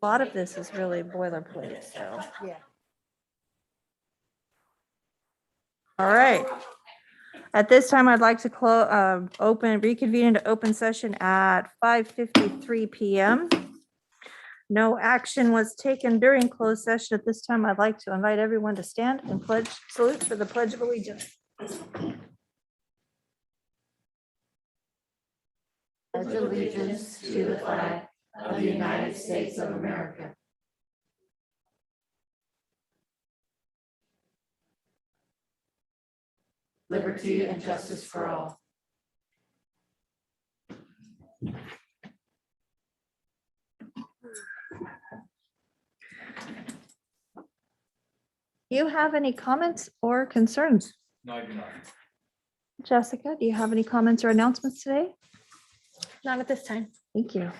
A lot of this is really boilerplate, so. Yeah. All right. At this time, I'd like to reconvene into open session at 5:53 PM. No action was taken during closed session. At this time, I'd like to invite everyone to stand and salute for the Pledge of Allegiance. Pledge allegiance to the flag of the United States of America, liberty and justice for all. Do you have any comments or concerns? No, I do not. Jessica, do you have any comments or announcements today? Not at this time. Thank you.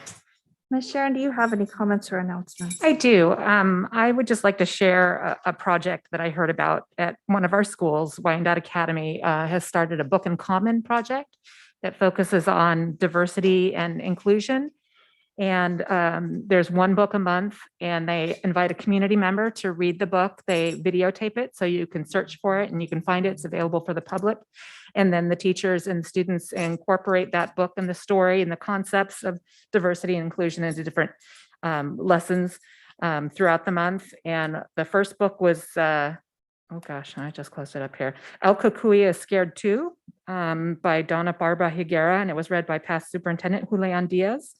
Ms. Sharon, do you have any comments or announcements? I do. I would just like to share a project that I heard about at one of our schools. Wyandotte Academy has started a Book in Common project that focuses on diversity and inclusion. And there's one book a month, and they invite a community member to read the book. They videotape it so you can search for it and you can find it. It's available for the public. And then the teachers and students incorporate that book and the story and the concepts of diversity and inclusion into different lessons throughout the month. And the first book was, oh gosh, I just closed it up here. El Cucuy is Scared Too by Donna Barbara Higuera, and it was read by past Superintendent Julian Diaz.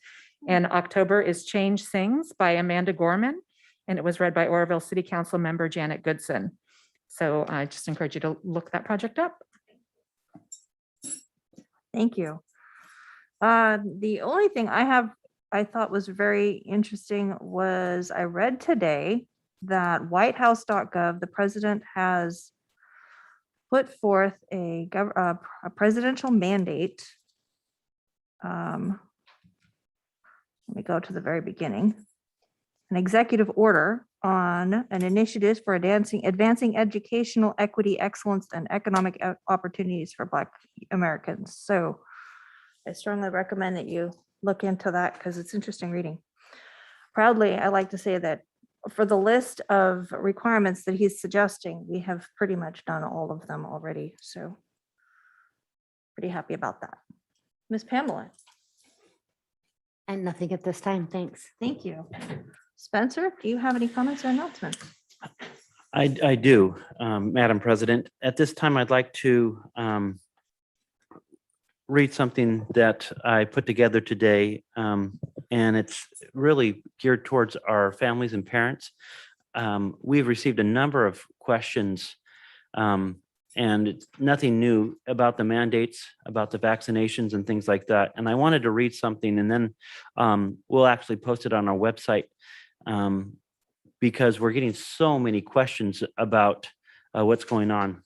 And October is Change Sings by Amanda Gorman, and it was read by Oroville City Council member Janet Goodson. So I just encourage you to look that project up. Thank you. The only thing I thought was very interesting was I read today that whitehouse.gov, the president has put forth a presidential mandate. Let me go to the very beginning. An executive order on an initiative for advancing educational equity, excellence, and economic opportunities for Black Americans. So I strongly recommend that you look into that because it's interesting reading. Proudly, I like to say that for the list of requirements that he's suggesting, we have pretty much done all of them already. So pretty happy about that. Ms. Pamela. And nothing at this time, thanks. Thank you. Spencer, do you have any comments or announcements? I do, Madam President. At this time, I'd like to read something that I put together today, and it's really geared towards our families and parents. We've received a number of questions, and it's nothing new about the mandates, about the vaccinations and things like that. And I wanted to read something, and then we'll actually post it on our website because we're getting so many questions about what's going on.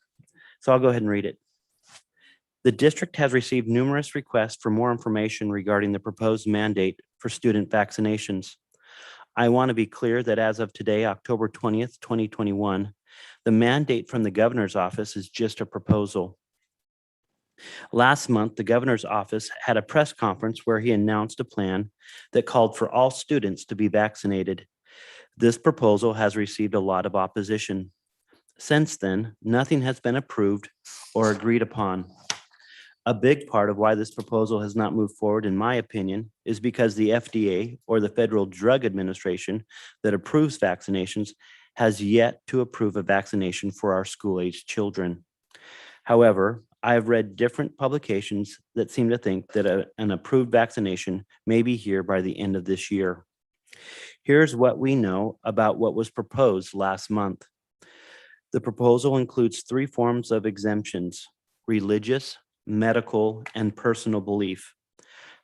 So I'll go ahead and read it. The district has received numerous requests for more information regarding the proposed mandate for student vaccinations. I want to be clear that as of today, October 20th, 2021, the mandate from the governor's office is just a proposal. Last month, the governor's office had a press conference where he announced a plan that called for all students to be vaccinated. This proposal has received a lot of opposition. Since then, nothing has been approved or agreed upon. A big part of why this proposal has not moved forward, in my opinion, is because the FDA, or the Federal Drug Administration that approves vaccinations, has yet to approve a vaccination for our school-aged children. However, I have read different publications that seem to think that an approved vaccination may be here by the end of this year. Here's what we know about what was proposed last month. The proposal includes 3 forms of exemptions: religious, medical, and personal belief.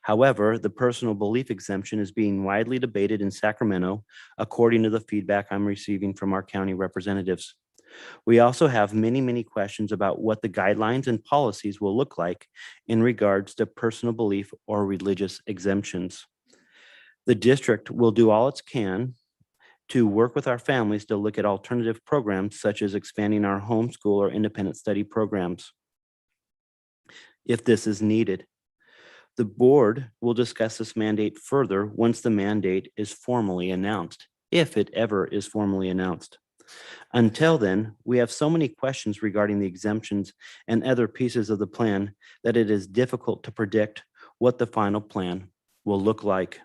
However, the personal belief exemption is being widely debated in Sacramento, according to the feedback I'm receiving from our county representatives. We also have many questions about what the guidelines and policies will look like in regards to personal belief or religious exemptions. The district will do all it can to work with our families to look at alternative programs such as expanding our homeschool or independent study programs, if this is needed. The board will discuss this mandate further once the mandate is formally announced, if it ever is formally announced. Until then, we have so many questions regarding the exemptions and other pieces of the plan that it is difficult to predict what the final plan will look like.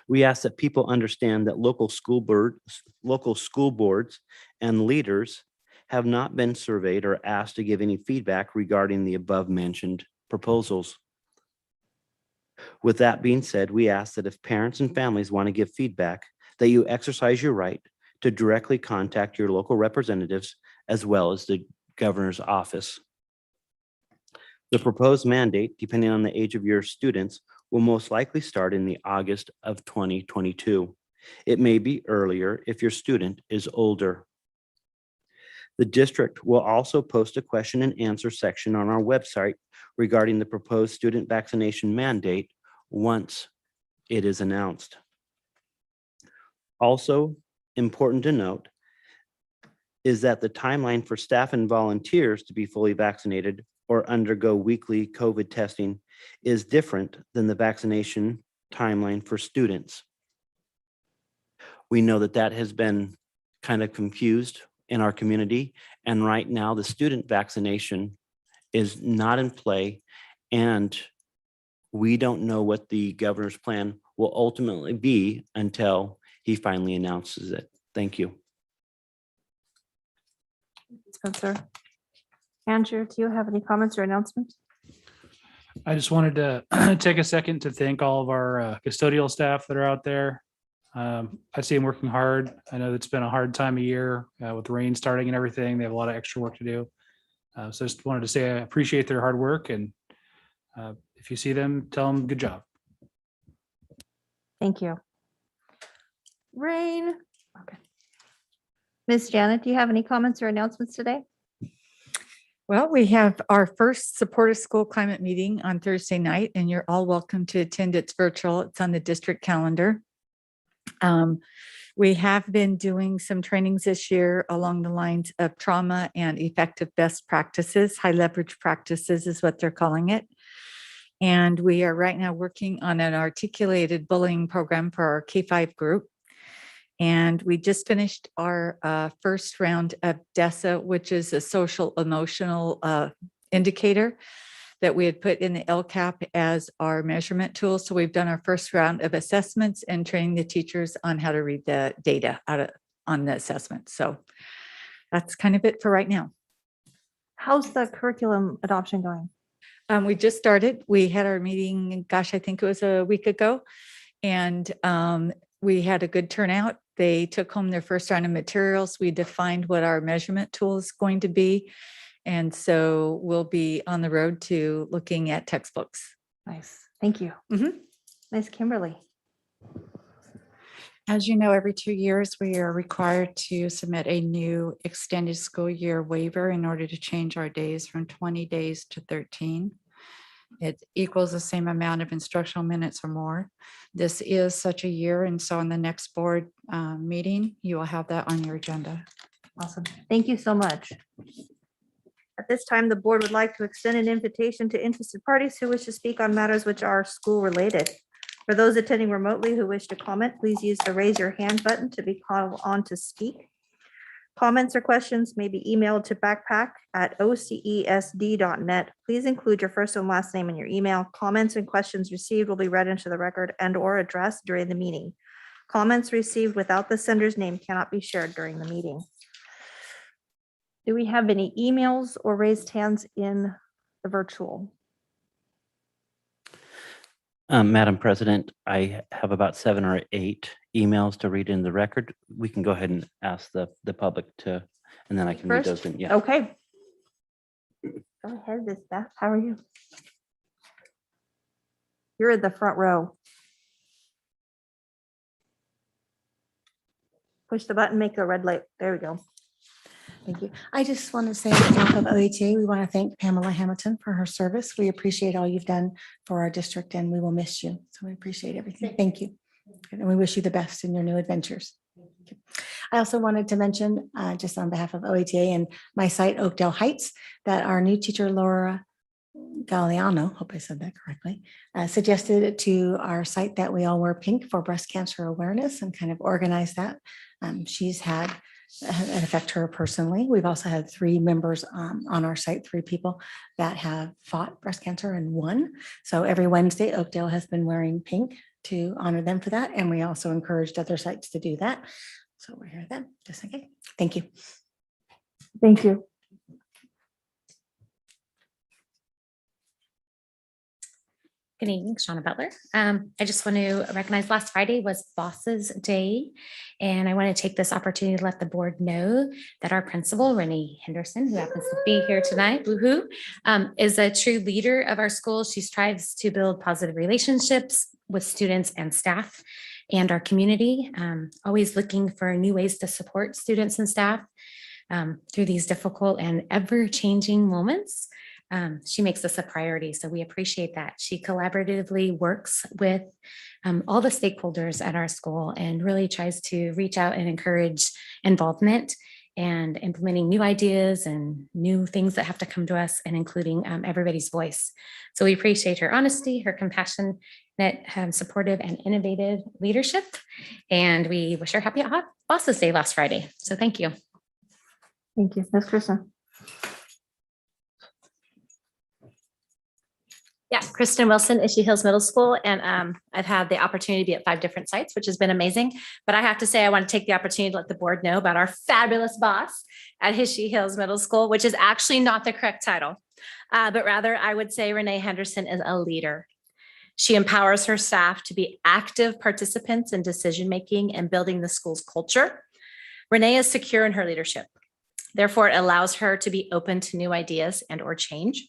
We ask that people understand that local school boards and leaders have not been surveyed or asked to give any feedback regarding the above-mentioned proposals. With that being said, we ask that if parents and families want to give feedback, that you exercise your right to directly contact your local representatives as well as the governor's office. The proposed mandate, depending on the age of your students, will most likely start in the August of 2022. It may be earlier if your student is older. The district will also post a question and answer section on our website regarding the proposed student vaccination mandate once it is announced. Also important to note is that the timeline for staff and volunteers to be fully vaccinated or undergo weekly COVID testing is different than the vaccination timeline for students. We know that that has been kind of confused in our community, and right now the student vaccination is not in play, and we don't know what the governor's plan will ultimately be until he finally announces it. Thank you. Spencer. Andrew, do you have any comments or announcements? I just wanted to take a second to thank all of our custodial staff that are out there. I see them working hard. I know it's been a hard time of year with rain starting and everything. They have a lot of extra work to do. So I just wanted to say I appreciate their hard work, and if you see them, tell them good job. Thank you. Rain. Okay. Ms. Janet, do you have any comments or announcements today? Well, we have our first supportive school climate meeting on Thursday night, and you're all welcome to attend. It's virtual. It's on the district calendar. We have been doing some trainings this year along the lines of trauma and effective best practices. High leverage practices is what they're calling it. And we are right now working on an articulated bullying program for our K-5 group. And we just finished our first round of DESA, which is a social emotional indicator that we had put in the LCAP as our measurement tool. So we've done our first round of assessments and training the teachers on how to read the data on the assessment. So that's kind of it for right now. How's the curriculum adoption going? We just started. We had our meeting, gosh, I think it was a week ago. And we had a good turnout. They took home their first round of materials. We defined what our measurement tool is going to be. And so we'll be on the road to looking at textbooks. Nice. Thank you. Mhm. Nice, Kimberly. As you know, every 2 years, we are required to submit a new extended school year waiver in order to change our days from 20 days to 13. It equals the same amount of instructional minutes or more. This is such a year, and so in the next board meeting, you will have that on your agenda. Awesome. Thank you so much. At this time, the board would like to extend an invitation to interested parties who wish to speak on matters which are school related. For those attending remotely who wish to comment, please use the raise your hand button to be called on to speak. Comments or questions may be emailed to backpack@ocesd.net. Please include your first and last name in your email. Comments and questions received will be read into the record and/or addressed during the meeting. Comments received without the sender's name cannot be shared during the meeting. Do we have any emails or raised hands in the virtual? Madam President, I have about 7 or 8 emails to read in the record. We can go ahead and ask the public to, and then I can read First? those in. Yeah. Okay. Go ahead, Ms. Beth. How are you? You're in the front row. Push the button, make the red light. There we go. Thank you. I just want to say on behalf of OHA, we want to thank Pamela Hamilton for her service. We appreciate all you've done for our district and we will miss you. So we appreciate everything. Thank you. And we wish you the best in your new adventures. I also wanted to mention, just on behalf of OHA and my site, Oakdale Heights, that our new teacher, Laura Galliano, hope I said that correctly, suggested it to our site that we all wear pink for breast cancer awareness and kind of organize that. She's had it affect her personally. We've also had 3 members on our site, 3 people that have fought breast cancer and won. So every Wednesday, Oakdale has been wearing pink to honor them for that. And we also encouraged other sites to do that. So we're here then, just okay. Thank you. Thank you. Good evening, Shauna Butler. I just want to recognize last Friday was Bosses Day. And I want to take this opportunity to let the board know that our principal, Renee Henderson, who happens to be here tonight, woohoo, is a true leader of our school. She strives to build positive relationships with students and staff and our community, always looking for new ways to support students and staff through these difficult and ever-changing moments. She makes this a priority, so we appreciate that. She collaboratively works with all the stakeholders at our school and really tries to reach out and encourage involvement and implementing new ideas and new things that have to come to us and including everybody's voice. So we appreciate her honesty, her compassionate, supportive and innovative leadership. And we wish her happy Bosses Day last Friday. So thank you. Thank you. Ms. Kristen. Yeah, Kristen Wilson, Issue Hills Middle School, and I've had the opportunity to be at 5 different sites, which has been amazing. But I have to say, I want to take the opportunity to let the board know about our fabulous boss at Issue Hills Middle School, which is actually not the correct title, but rather I would say Renee Henderson is a leader. She empowers her staff to be active participants in decision-making and building the school's culture. Renee is secure in her leadership. Therefore, it allows her to be open to new ideas and or change.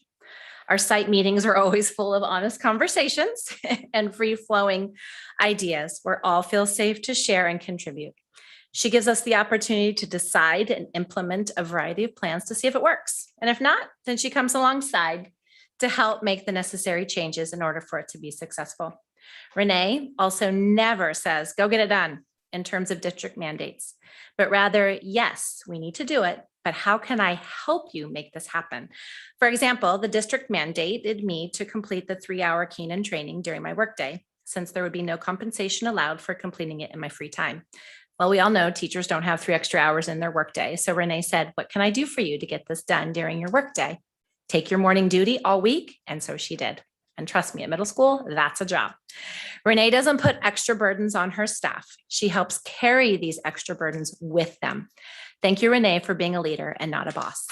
Our site meetings are always full of honest conversations and free-flowing ideas where all feel safe to share and contribute. She gives us the opportunity to decide and implement a variety of plans to see if it works. And if not, then she comes alongside to help make the necessary changes in order for it to be successful. Renee also never says, go get it done in terms of district mandates, but rather, yes, we need to do it, but how can I help you make this happen? For example, the district mandated me to complete the 3-hour Keenan training during my workday, since there would be no compensation allowed for completing it in my free time. Well, we all know teachers don't have 3 extra hours in their workday. So Renee said, what can I do for you to get this done during your workday? Take your morning duty all week. And so she did. And trust me, at middle school, that's a job. Renee doesn't put extra burdens on her staff. She helps carry these extra burdens with them. Thank you, Renee, for being a leader and not a boss.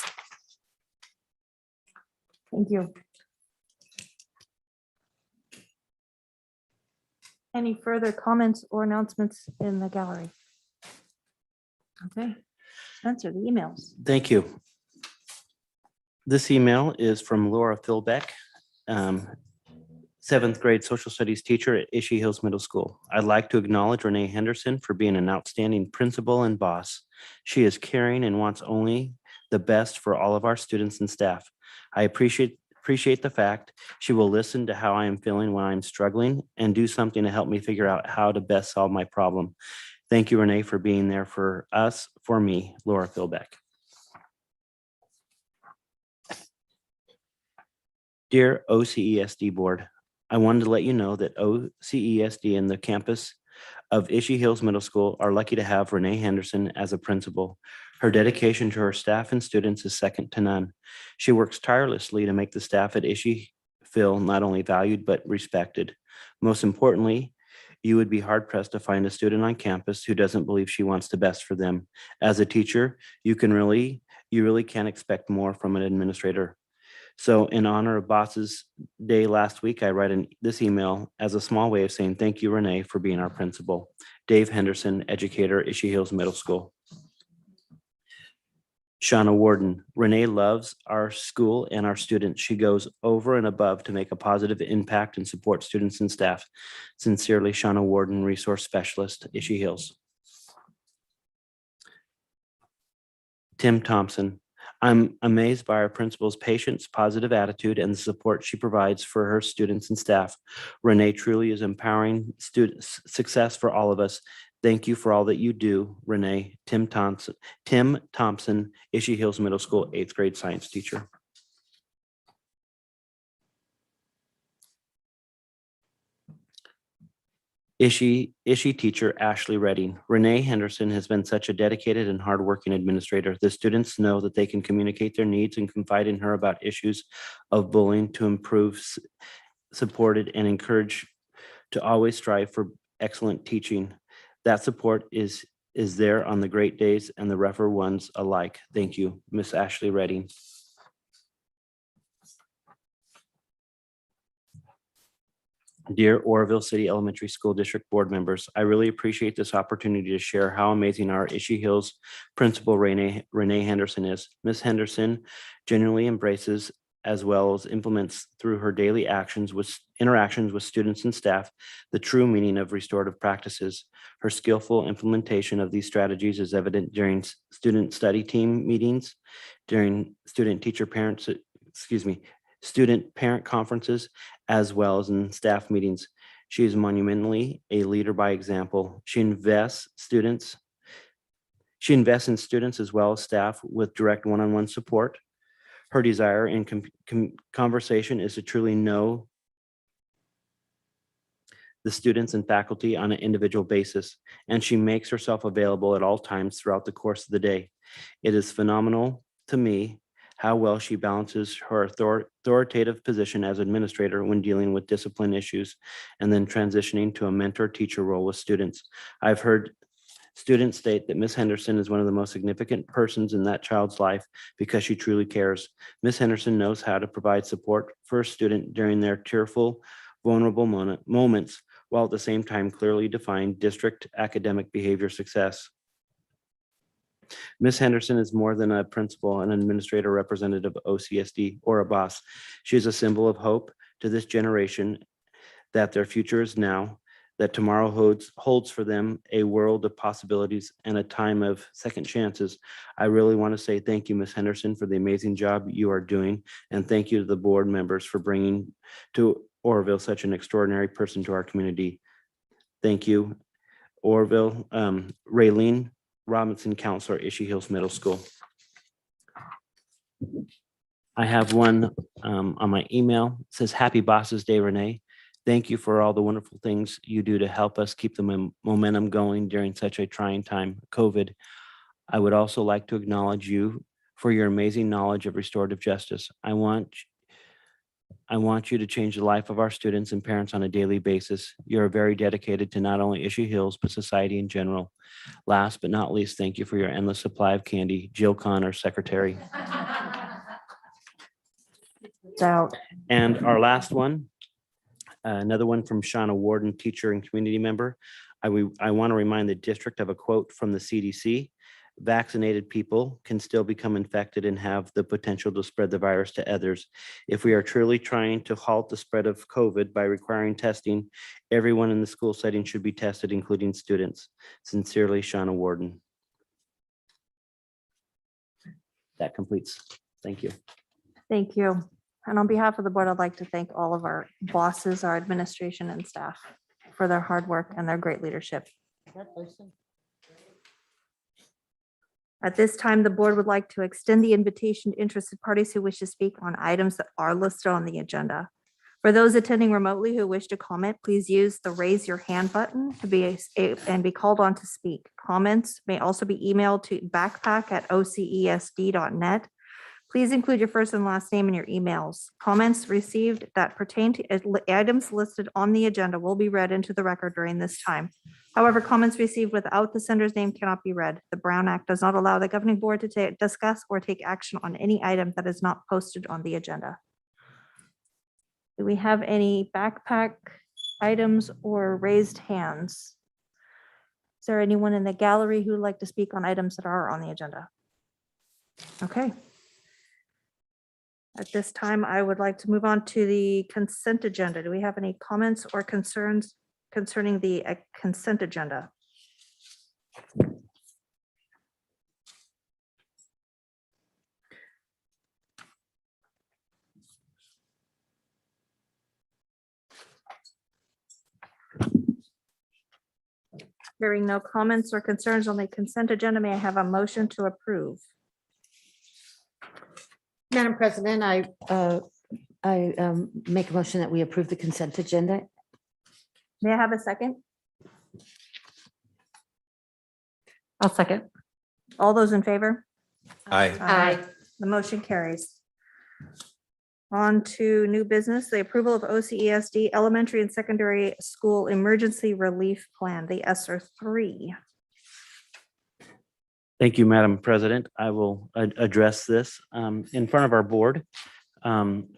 Thank you. Any further comments or announcements in the gallery? Okay. Spencer, the emails. Thank you. This email is from Laura Philbeck, 7th grade social studies teacher at Issue Hills Middle School. I'd like to acknowledge Renee Henderson for being an outstanding principal and boss. She is caring and wants only the best for all of our students and staff. I appreciate the fact she will listen to how I am feeling when I'm struggling and do something to help me figure out how to best solve my problem. Thank you, Renee, for being there for us, for me, Laura Philbeck. Dear OCESD Board, I wanted to let you know that OCESD and the campus of Issue Hills Middle School are lucky to have Renee Henderson as a principal. Her dedication to her staff and students is second to none. She works tirelessly to make the staff at Issue feel not only valued, but respected. Most importantly, you would be hard pressed to find a student on campus who doesn't believe she wants the best for them. As a teacher, you really can't expect more from an administrator. So in honor of Boss's Day last week, I write this email as a small way of saying thank you, Renee, for being our principal. Dave Henderson, educator, Issue Hills Middle School. Shauna Warden, Renee loves our school and our students. She goes over and above to make a positive impact and support students and staff. Sincerely, Shauna Warden, resource specialist, Issue Hills. Tim Thompson, I'm amazed by our principal's patience, positive attitude, and the support she provides for her students and staff. Renee truly is empowering success for all of us. Thank you for all that you do, Renee. Tim Thompson, Issue Hills Middle School, 8th grade science teacher. Ishi teacher Ashley Redding. Renee Henderson has been such a dedicated and hardworking administrator. The students know that they can communicate their needs and confide in her about issues of bullying to improve, supported, and encourage to always strive for excellent teaching. That support is there on the great days and the rougher ones alike. Thank you, Miss Ashley Redding. Dear Oroville City Elementary School District Board members, I really appreciate this opportunity to share how amazing our Ishii Hills principal Renee Henderson is. Ms. Henderson genuinely embraces as well as implements through her daily interactions with students and staff the true meaning of restorative practices. Her skillful implementation of these strategies is evident during student study team meetings, during student parent conferences, as well as in staff meetings. She is monumentally a leader by example. She invests in students as well as staff with direct one-on-one support. Her desire in conversation is to truly know the students and faculty on an individual basis, and she makes herself available at all times throughout the course of the day. It is phenomenal to me how well she balances her authoritative position as administrator when dealing with discipline issues and then transitioning to a mentor-teacher role with students. I've heard students state that Ms. Henderson is one of the most significant persons in that child's life because she truly cares. Ms. Henderson knows how to provide support for a student during their tearful, vulnerable moments, while at the same time clearly define district academic behavior success. Ms. Henderson is more than a principal and administrator representative of OCSD or a boss. She is a symbol of hope to this generation that their future is now, that tomorrow holds for them a world of possibilities and a time of second chances. I really want to say thank you, Ms. Henderson, for the amazing job you are doing, and thank you to the board members for bringing to Oroville such an extraordinary person to our community. Thank you, Oroville. Raylene Robinson, counselor, Ishii Hills Middle School. I have one on my email. It says, Happy Bosses Day, Renee. Thank you for all the wonderful things you do to help us keep the momentum going during such a trying time, COVID. I would also like to acknowledge you for your amazing knowledge of restorative justice. I want you to change the life of our students and parents on a daily basis. You're very dedicated to not only Ishii Hills, but society in general. Last but not least, thank you for your endless supply of candy. Jill Connor, Secretary. So And our last one, another one from Shauna Warden, teacher and community member. I want to remind the district of a quote from the CDC. Vaccinated people can still become infected and have the potential to spread the virus to others. If we are truly trying to halt the spread of COVID by requiring testing, everyone in the school setting should be tested, including students. Sincerely, Shauna Warden. That completes. Thank you. thank you. And on behalf of the board, I'd like to thank all of our bosses, our administration and staff for their hard work and their great leadership. At this time, the board would like to extend the invitation to interested parties who wish to speak on items that are listed on the agenda. For those attending remotely who wish to comment, please use the raise your hand button to be called on to speak. Comments may also be emailed to backpack@ocesd.net. Please include your first and last name in your emails. Comments received that pertain to items listed on the agenda will be read into the record during this time. However, comments received without the sender's name cannot be read. The Brown Act does not allow the governing board to discuss or take action on any item that is not posted on the agenda. Do we have any backpack items or raised hands? Is there anyone in the gallery who would like to speak on items that are on the agenda? Okay. At this time, I would like to move on to the consent agenda. Do we have any comments or concerns concerning the consent agenda? Hearing no comments or concerns on the consent agenda, may I have a motion to approve? Madam President, I make a motion that we approve the consent agenda. May I have a second? I'll second. All those in favor? Aye. The motion carries. On to new business, the approval of OCESD Elementary and Secondary School Emergency Relief Plan, the ESSER 3. Thank you, Madam President. I will address this in front of our board.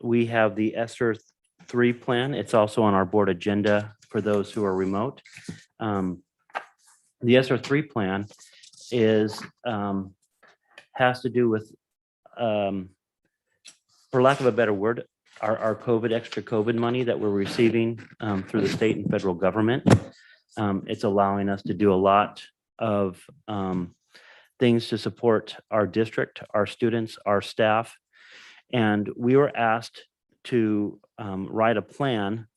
We have the ESSER 3 plan. It's also on our board agenda for those who are remote. The ESSER 3 plan is has to do with, for lack of a better word, our COVID, extra COVID money that we're receiving through the state and federal government. It's allowing us to do a lot of things to support our district, our students, our staff. And we were asked to write a plan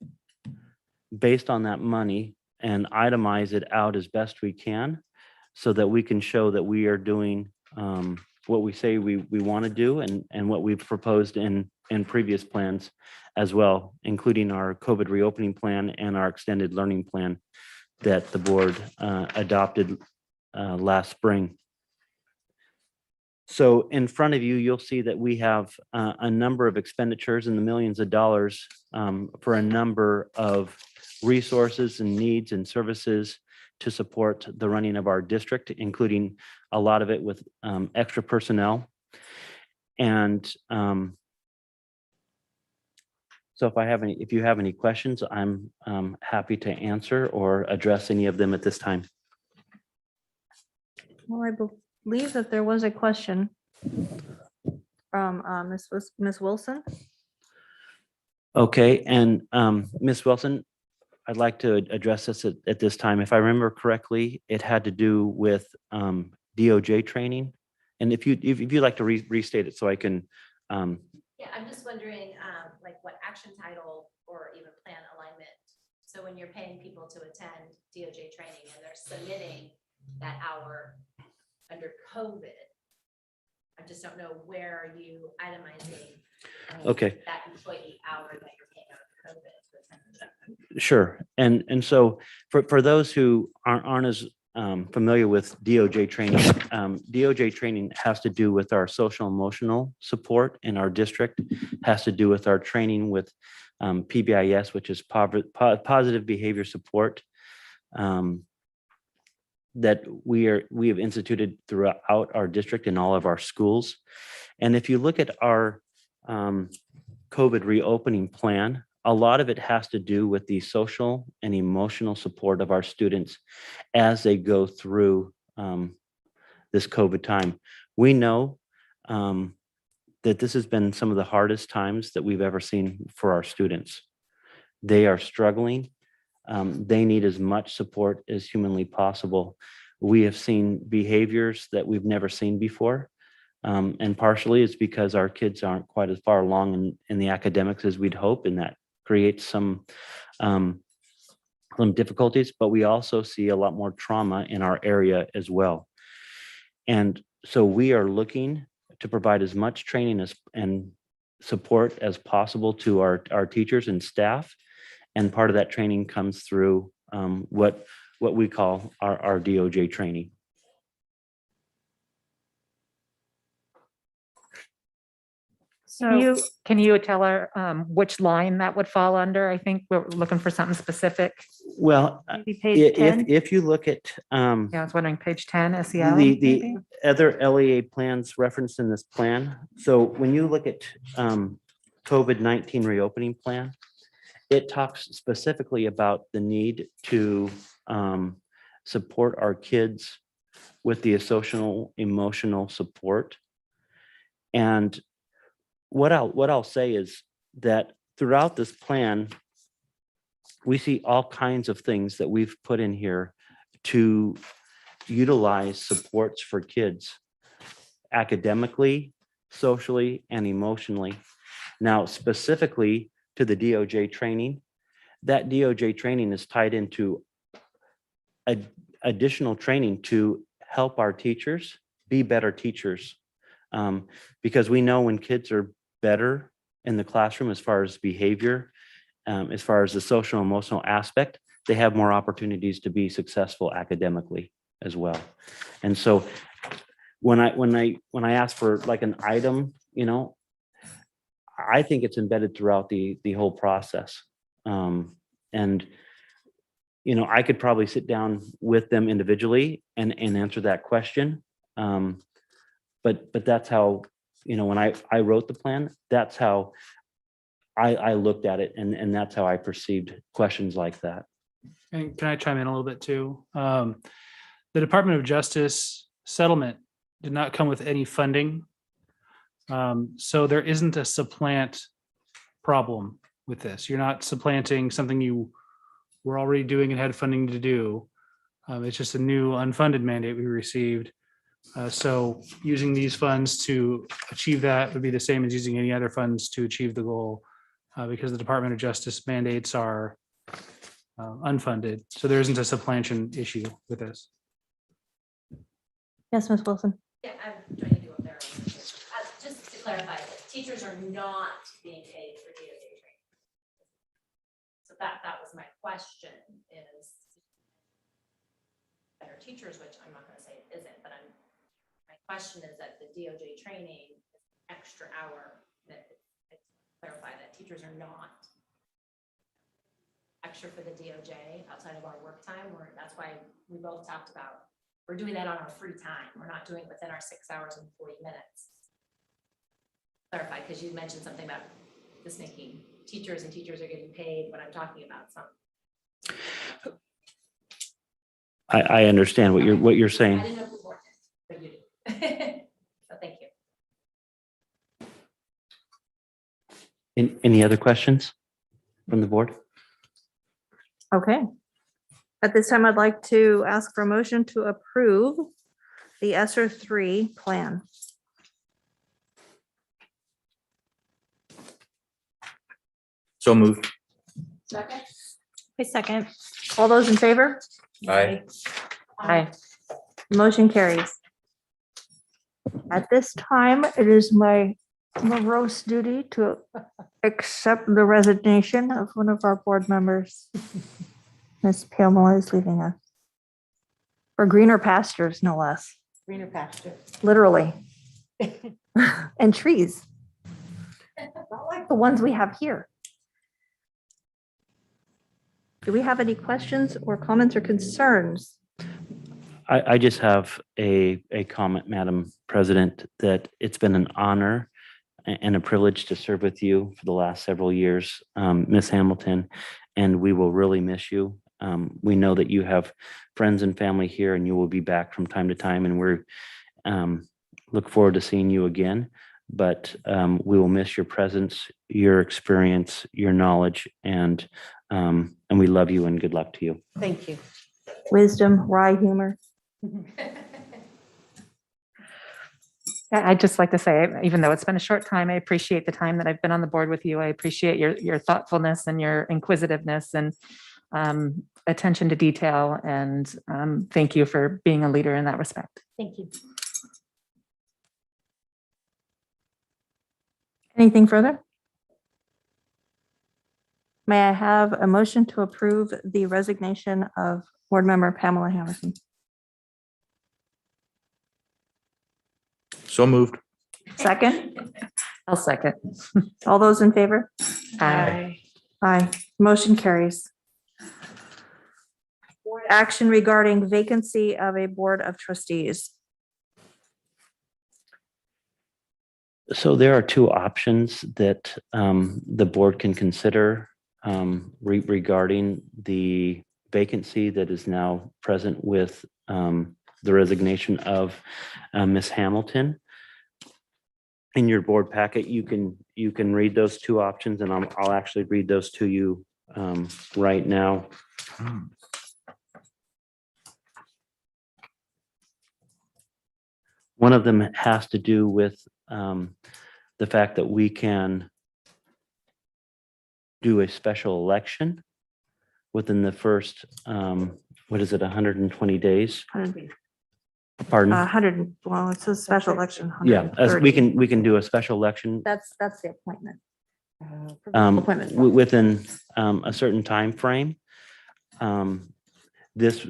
based on that money and itemize it out as best we can so that we can show that we are doing what we say we want to do and what we've proposed in previous plans as well, including our COVID reopening plan and our extended learning plan that the board adopted last spring. So in front of you, you'll see that we have a number of expenditures in the millions of dollars for a number of resources and needs and services to support the running of our district, including a lot of it with extra personnel. And so if you have any questions, I'm happy to answer or address any of them at this time. Well, I believe that there was a question from Ms. Wilson. Okay, and Ms. Wilson, I'd like to address this at this time. If I remember correctly, it had to do with DOJ training. And if you'd like to restate it so I can. Yeah, I'm just wondering, like what action title or even plan alignment. So when you're paying people to attend DOJ training and they're submitting that hour under COVID, I just don't know where are you itemizing Okay. that employee hour that you're paying out of COVID to attend. Sure. And so for those who aren't as familiar with DOJ training, DOJ training has to do with our social emotional support in our district, has to do with our training with PBIS, which is positive behavior support, that we have instituted throughout our district in all of our schools. And if you look at our COVID reopening plan, a lot of it has to do with the social and emotional support of our students as they go through this COVID time. We know that this has been some of the hardest times that we've ever seen for our students. They are struggling. They need as much support as humanly possible. We have seen behaviors that we've never seen before. And partially it's because our kids aren't quite as far along in the academics as we'd hope, and that creates some difficulties, but we also see a lot more trauma in our area as well. And so we are looking to provide as much training and support as possible to our teachers and staff. And part of that training comes through what we call our DOJ training. So Can you tell her which line that would fall under? I think we're looking for something specific. Well, maybe page 10. if you look at Yeah, I was wondering page 10 SEL. the maybe? other LEA plans referenced in this plan. So when you look at COVID-19 reopening plan, it talks specifically about the need to support our kids with the social emotional support. And what I'll say is that throughout this plan, we see all kinds of things that we've put in here to utilize supports for kids academically, socially, and emotionally. Now, specifically to the DOJ training, that DOJ training is tied into additional training to help our teachers be better teachers. Because we know when kids are better in the classroom as far as behavior, as far as the social emotional aspect, they have more opportunities to be successful academically as well. And so when I ask for like an item, I think it's embedded throughout the whole process. And I could probably sit down with them individually and answer that question. But that's how, when I wrote the plan, that's how I looked at it, and that's how I perceived questions like that. And can I chime in a little bit too? The Department of Justice settlement did not come with any funding. So there isn't a supplant problem with this. You're not supplanting something you were already doing and had funding to do. It's just a new unfunded mandate we received. So using these funds to achieve that would be the same as using any other funds to achieve the goal, because the Department of Justice mandates are unfunded. So there isn't a supplantation issue with this. Yes, Ms. Wilson. Yeah, I'm trying to do what they're. Just to clarify, teachers are not being paid for DOJ training. So that was my question is. Better teachers, which I'm not gonna say it isn't, but my question is that the DOJ training, extra hour, that clarify that teachers are not extra for the DOJ outside of our work time, or that's why we both talked about, we're doing that on our free time. We're not doing it within our 6 hours and 40 minutes. Clarify, because you mentioned something about this making teachers are getting paid when I'm talking about some. I understand what you're saying. I didn't know if it worked, but you did. So thank you. Any other questions from the board? Okay. At this time, I'd like to ask for a motion to approve the ESSER 3 plan. So moved. Second. A second. All those in favor? Aye. Aye. Motion carries. At this time, it is my morose duty to accept the resignation of one of our board members. Ms. Pamela is leaving us. For greener pastures, no less, Greener pasture. literally. And trees. Not like the ones we have here. Do we have any questions or comments or concerns? I just have a comment, Madam President, that it's been an honor and a privilege to serve with you for the last several years, Ms. Hamilton, and we will really miss you. We know that you have friends and family here, and you will be back from time to time, and we're look forward to seeing you again. But we will miss your presence, your experience, your knowledge, and we love you and good luck to you. Thank you. Wisdom, wry humor. I'd just like to say, even though it's been a short time, I appreciate the time that I've been on the board with you. I appreciate your thoughtfulness and your inquisitiveness and attention to detail. And thank you for being a leader in that respect. Thank you. Anything further? May I have a motion to approve the resignation of board member Pamela Hamilton? So moved. Second, I'll second. all those in favor? Aye. Aye, motion carries. Board action regarding vacancy of a board of trustees. So there are two options that the board can consider regarding the vacancy that is now present with the resignation of Ms. Hamilton. In your board packet, you can read those two options, and I'll actually read those to you right now. One of them has to do with the fact that we can do a special election within the first, 120 days? Pardon? 100, well, it's a special election. Yeah, as we 130. can do a special election That's the appointment. Appointment. within a certain time frame. This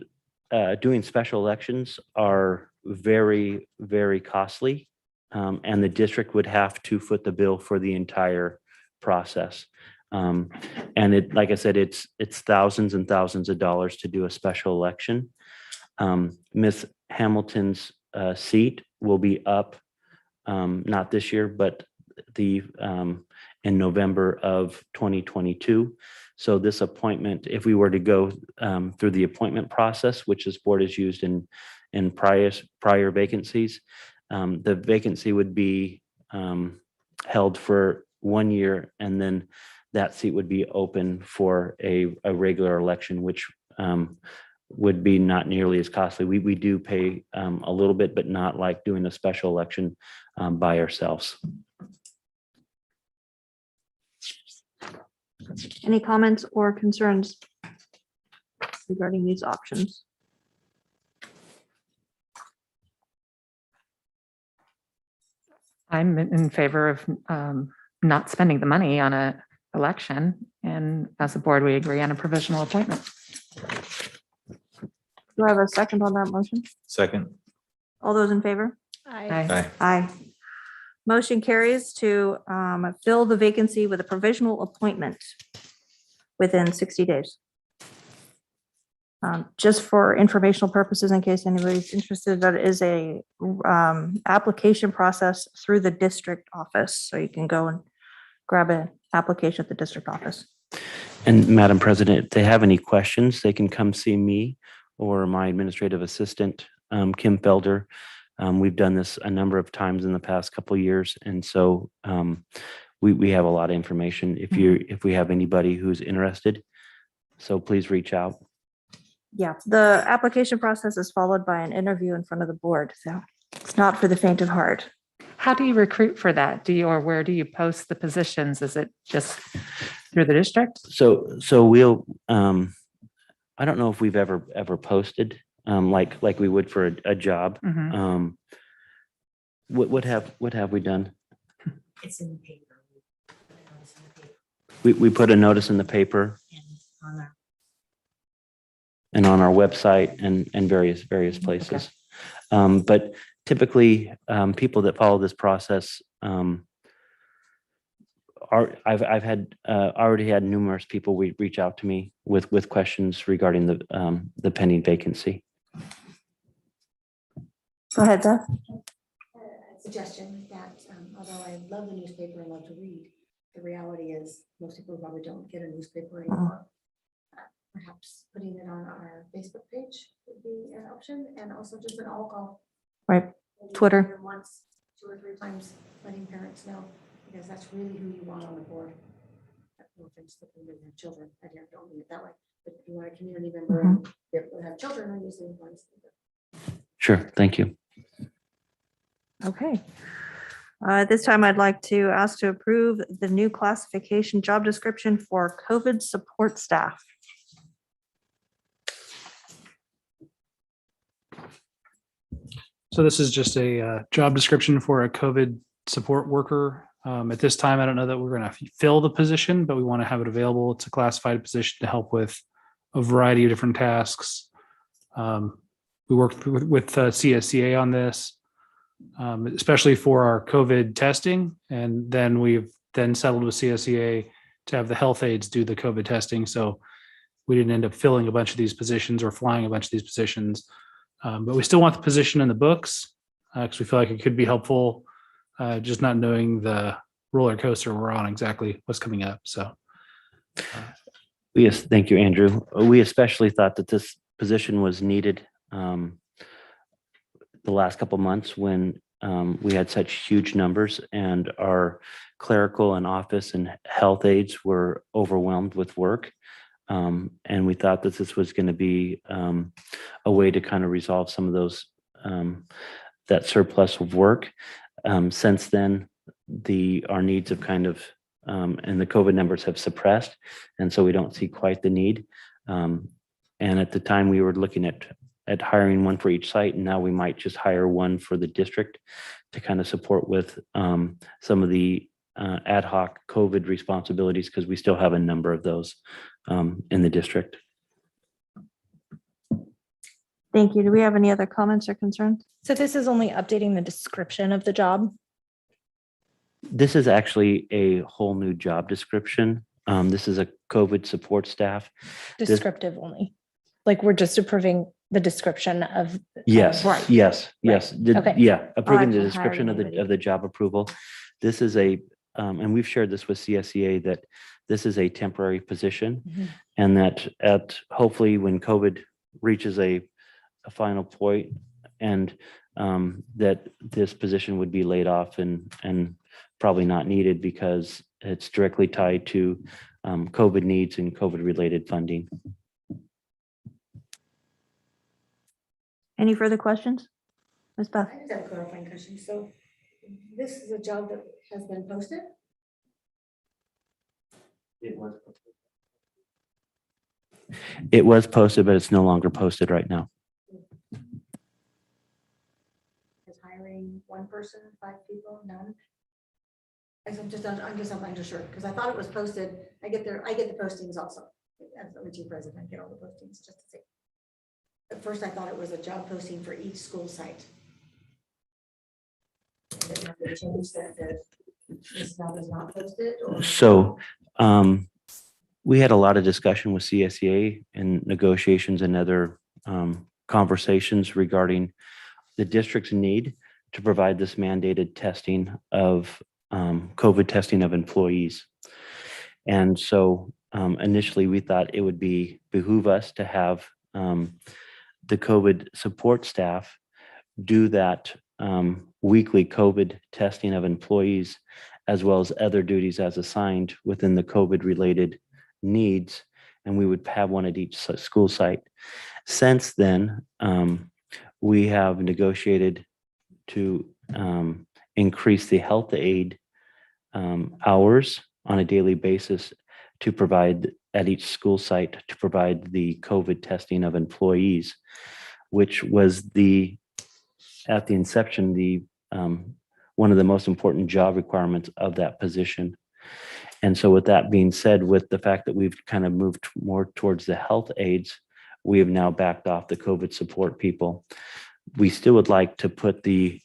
doing special elections are very, very costly. And the district would have to foot the bill for the entire process. And it, like I said, it's thousands and thousands of dollars to do a special election. Miss Hamilton's seat will be up, not this year, but in November of 2022. So this appointment, if we were to go through the appointment process, which this board has used in prior vacancies, the vacancy would be held for 1 year, and then that seat would be open for a regular election, which would be not nearly as costly. We do pay a little bit, but not like doing a special election by ourselves. Any comments or concerns regarding these options? I'm in favor of not spending the money on a election, and as a board, we agree on a provisional appointment. Do I have a second on that motion? Second. All those in favor? Aye. Aye. Motion carries to fill the vacancy with a provisional appointment within 60 days. Just for informational purposes, in case anybody's interested, that is a application process through the district office. So you can go and grab an application at the district office. And Madam President, if they have any questions, they can come see me or my administrative assistant, Kim Felder. We've done this a number of times in the past couple of years. And so we have a lot of information if we have anybody who's interested. So please reach out. Yeah, the application process is followed by an interview in front of the board. So it's not for the faint of heart. How do you recruit for that? Or where do you post the positions? Is it just through the district? So we'll, I don't know if we've ever posted like we would for a job. Mhm. What have we done? It's in the paper. We put a notice in the paper and on our website and various places. But typically, people that follow this process I've had already had numerous people reach out to me with questions regarding the pending vacancy. Go ahead, Beth. Suggestion that although I love the newspaper and love to read, the reality is most people probably don't get a newspaper anymore. Perhaps putting it on our Facebook page would be an option, and also just an all-call. Right, Twitter. Once, 2 or 3 times, letting parents know, because that's really who you want on the board. No offense to people who have children, I don't mean it that way, but if you want a community member and you have children, are usually the ones. Sure, thank you. Okay. At this time, I'd like to ask to approve the new classification job description for COVID support staff. So this is just a job description for a COVID support worker. At this time, I don't know that we're going to fill the position, but we want to have it available. It's a classified position to help with a variety of different tasks. We worked with CSCA on this, especially for our COVID testing. And then we've then settled with CSCA to have the health aides do the COVID testing. So we didn't end up filling a bunch of these positions or flying a bunch of these positions. But we still want the position in the books because we feel like it could be helpful, just not knowing the roller coaster we're on exactly what's coming up. So, Yes, thank you, Andrew. We especially thought that this position was needed the last couple months when we had such huge numbers and our clerical and office and health aides were overwhelmed with work. And we thought that this was going to be a way to kind of resolve some of those, that surplus of work. Since then, our needs have kind of, and the COVID numbers have suppressed. And so we don't see quite the need. And at the time we were looking at hiring one for each site, and now we might just hire one for the district to kind of support with some of the ad hoc COVID responsibilities, because we still have a number of those in the district. Thank you. Do we have any other comments or concerns? So this is only updating the description of the job. This is actually a whole new job description. This is a COVID support staff. Descriptive only. Like we're just approving the description of. Yes, Right. yes, Right. yes. Okay. Yeah, approving the actually description of hiring the job approval. This is and we've shared this with CSEA that this is a temporary position Mhm. and that hopefully when COVID reaches a final point and that this position would be laid off and probably not needed because it's directly tied to COVID needs and COVID related funding. Any further questions? Ms. Beth? I just have a clarifying question. So this is a job that has been posted? It was posted, but it's no longer posted right now. Is hiring one person, 5 people, none? I'm just unsure, because I thought it was posted. I get the postings also. As the OT president, I get all the postings just to see. At first, I thought it was a job posting for each school site. Is it now the change that this job is not posted, or? So we had a lot of discussion with CSEA and negotiations and other conversations regarding the district's need to provide this mandated testing of COVID testing of employees. And so initially we thought it would behoove us to have the COVID support staff do that weekly COVID testing of employees, as well as other duties as assigned within the COVID related needs. And we would have one at each school site. Since then, we have negotiated to increase the health aid hours on a daily basis to provide at each school site to provide the COVID testing of employees, which was at the inception, one of the most important job requirements of that position. And so with that being said, with the fact that we've kind of moved more towards the health aides, we have now backed off the COVID support people. We still would like to put the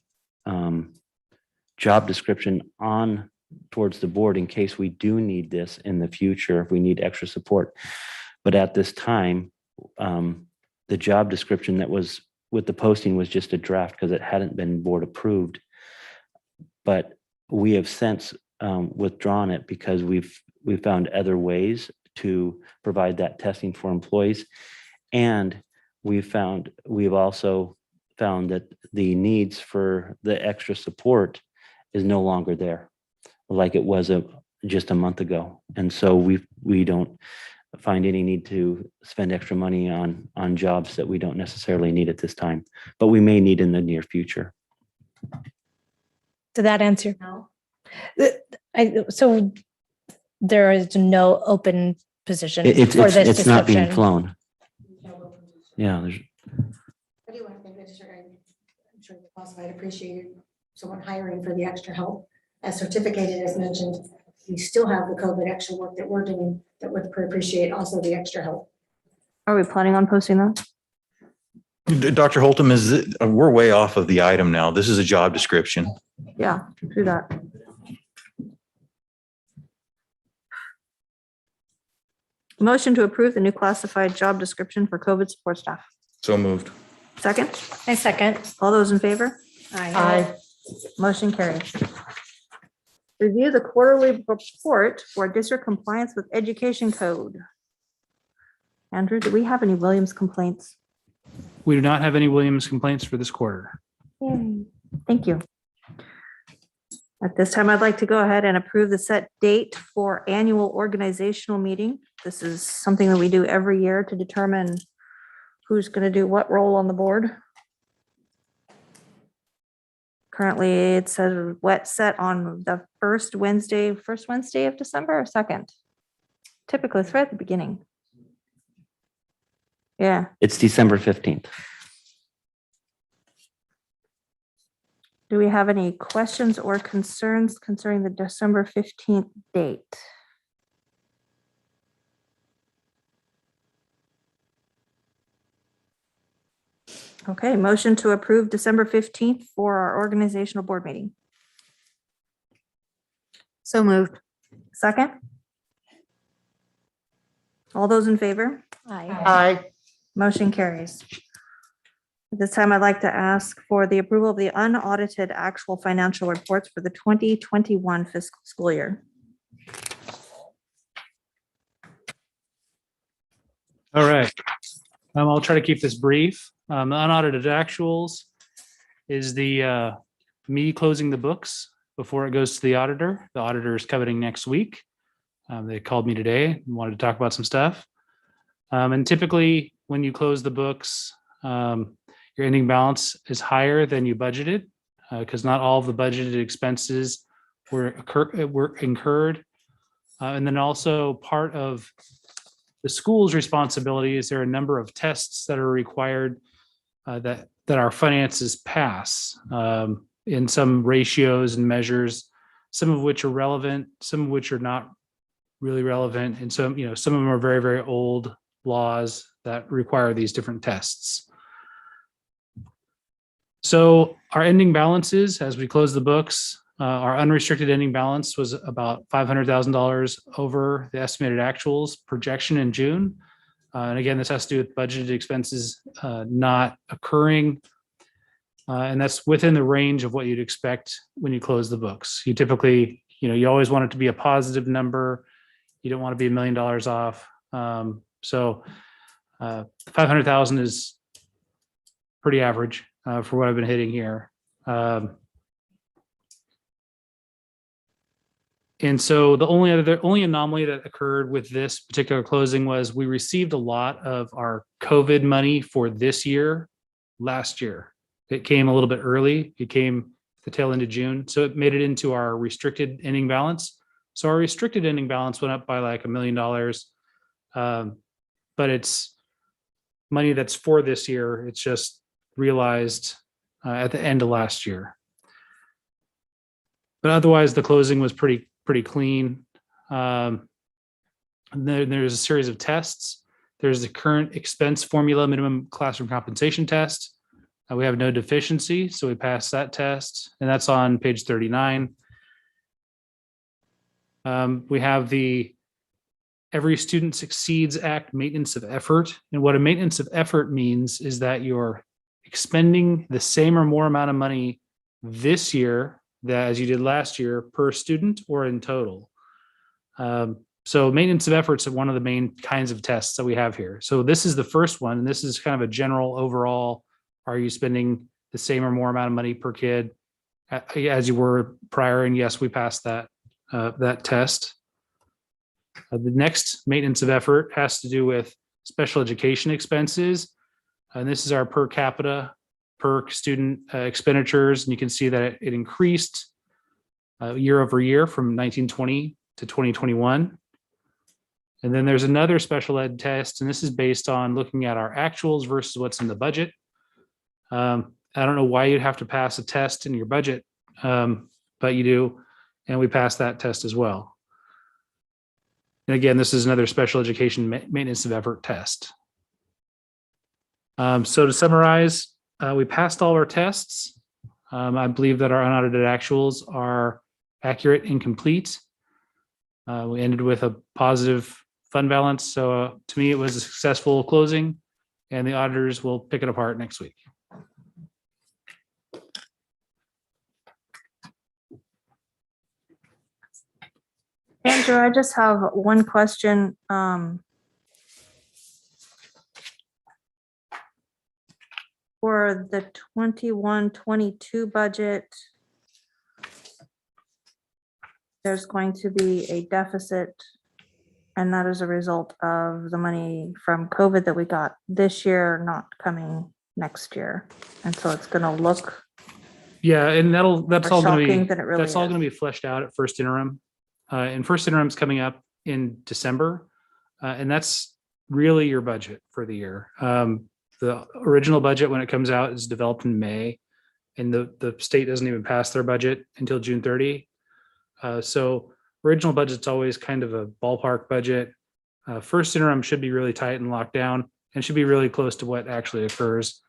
job description on towards the board in case we do need this in the future, if we need extra support. But at this time, the job description that was with the posting was just a draft because it hadn't been board approved. But we have since withdrawn it because we've found other ways to provide that testing for employees. And we've also found that the needs for the extra support is no longer there like it was just a month ago. And so we don't find any need to spend extra money on jobs that we don't necessarily need at this time, but we may need in the near future. Did that answer? No. So there is no open position for this It's not being description. flown. No open position. Yeah, I do want to thank the district. I'm sure the boss might appreciate someone hiring for the extra help. As certificated, as mentioned, we still have the COVID extra work that we're doing that would appreciate also the extra help. Are we planning on posting that? Dr. Holtum, we're way off of the item now. This is a job description. Yeah, do that. Motion to approve the new classified job description for COVID support staff. So moved. Second, I second. all those in favor? Aye. Motion carries. Review the quarterly report for district compliance with education code. Andrew, do we have any Williams complaints? We do not have any Williams complaints for this quarter. Yay. Thank you. At this time, I'd like to go ahead and approve the set date for annual organizational meeting. This is something that we do every year to determine who's going to do what role on the board. Currently, it says wet set on the first Wednesday of December or second? Typically, it's right at the beginning. Yeah, It's December 15th. do we have any questions or concerns concerning the December 15th date? Okay, motion to approve December 15th for our organizational board meeting. So moved. Second? All those in favor? Aye. Motion carries. At this time, I'd like to ask for the approval of the unaudited actual financial reports for the 2021 fiscal school year. All right. I'll try to keep this brief. The unaudited actuals is the me closing the books before it goes to the auditor. The auditor is coming next week. They called me today and wanted to talk about some stuff. And typically, when you close the books, your ending balance is higher than you budgeted because not all of the budgeted expenses were incurred. And then also part of the school's responsibility is there are a number of tests that are required that our finances pass in some ratios and measures, some of which are relevant, some of which are not really relevant. And so, some of them are very, very old laws that require these different tests. So our ending balances, as we close the books, our unrestricted ending balance was about $500,000 over the estimated actuals projection in June. And again, this has to do with budgeted expenses not occurring. And that's within the range of what you'd expect when you close the books. You typically, you always want it to be a positive number. You don't want to be $1 million off. So 500,000 is pretty average for what I've been hitting here. And so the only anomaly that occurred with this particular closing was we received a lot of our COVID money for this year last year. It came a little bit early. It came the tail end of June. So it made it into our restricted ending balance. So our restricted ending balance went up by like $1 million. But it's money that's for this year. It's just realized at the end of last year. But otherwise, the closing was pretty clean. There's a series of tests. There's the current expense formula minimum classroom compensation test. We have no deficiency, so we passed that test, and that's on page 39. We have the Every Student Succeeds Act maintenance of effort. And what a maintenance of effort means is that you're expending the same or more amount of money this year that as you did last year per student or in total. So maintenance of efforts are one of the main kinds of tests that we have here. So this is the first one, and this is kind of a general overall, are you spending the same or more amount of money per kid as you were prior? And yes, we passed that test. The next maintenance of effort has to do with special education expenses. And this is our per capita, per student expenditures. And you can see that it increased year over year from 1920 to 2021. And then there's another special ed test, and this is based on looking at our actuals versus what's in the budget. I don't know why you'd have to pass a test in your budget, but you do. And we passed that test as well. And again, this is another special education maintenance of effort test. So to summarize, we passed all our tests. I believe that our unaudited actuals are accurate and complete. We ended with a positive fund balance. So to me, it was a successful closing, and the auditors will pick it apart next week. Andrew, I just have one question. For the 21-22 budget, there's going to be a deficit, and that is a result of the money from COVID that we got this year not coming next year. And so it's going to look Yeah, and that's more all going shocking to be than it really that's all is. going to be fleshed out at first interim. And first interim is coming up in December, and that's really your budget for the year. The original budget, when it comes out, is developed in May, and the state doesn't even pass their budget until June 30. So original budget's always kind of a ballpark budget. First interim should be really tight and locked down, and should be really close to what actually occurs.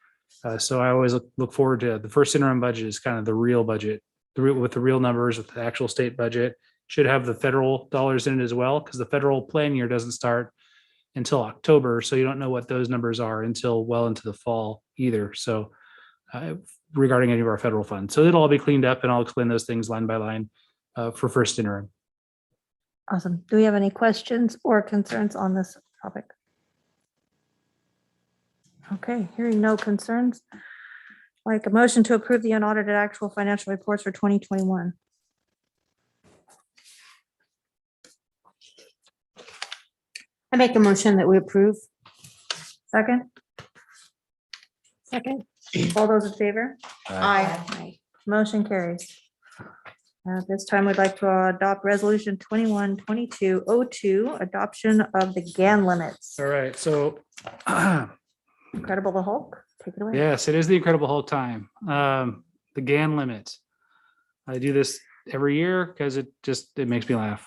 So I always look forward to the first interim budget is kind of the real budget, with the real numbers, with the actual state budget. Should have the federal dollars in it as well, because the federal plan year doesn't start until October. So you don't know what those numbers are until well into the fall either. So regarding any of our federal funds. So it'll all be cleaned up and I'll explain those things line by line for first interim. Awesome. Do we have any questions or concerns on this topic? Okay, hearing no concerns. Like a motion to approve the unaudited actual financial reports for 2021. I make a motion that we approve. Second? Second. All those in favor? Aye. Motion carries. This time we'd like to adopt resolution 212202, adoption of the GAN limits. All right. So Incredible the Hulk, take it away. yes, it is the Incredible Hulk time. The GAN limit. I do this every year because it makes me laugh.